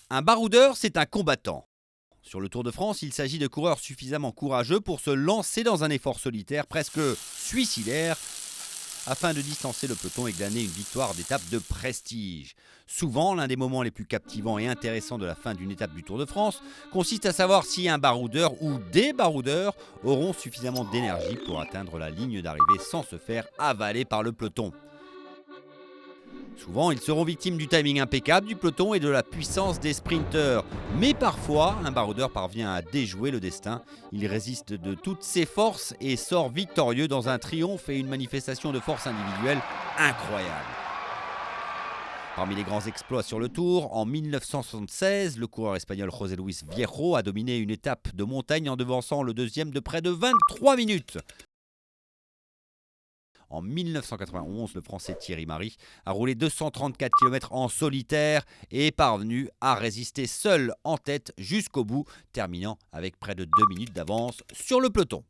Un baroudeur, c'est un combattant. Sur le Tour de France, il s'agit de coureurs suffisamment courageux pour se lancer dans un effort solitaire presque suicidaire afin de distancer le peloton et glaner une victoire d'étape de prestige. Souvent, l'un des moments les plus captivants et intéressants de la fin d'une étape du Tour de France consiste à savoir si un baroudeur ou des baroudeurs auront suffisamment d'énergie pour atteindre la ligne d'arrivée sans se faire avaler par le peloton. Souvent, ils seront victimes du timing impeccable du peloton et de la puissance des sprinteurs. Mais parfois, un baroudeur parvient à déjouer le destin. Il résiste de toutes ses forces et sort victorieux dans un triomphe et une manifestation de force individuelle incroyable. Parmi les grands exploits sur le Tour, en 1976, le coureur espagnol José Luis Viejo a dominé une étape de montagne en devançant le deuxième de près de 23 minutes. En 1991, le Français Thierry Marix a roulé 234 km en solitaire et est parvenu à résister seul en tête jusqu'au bout, terminant avec près de 2 minutes d'avance sur le peloton.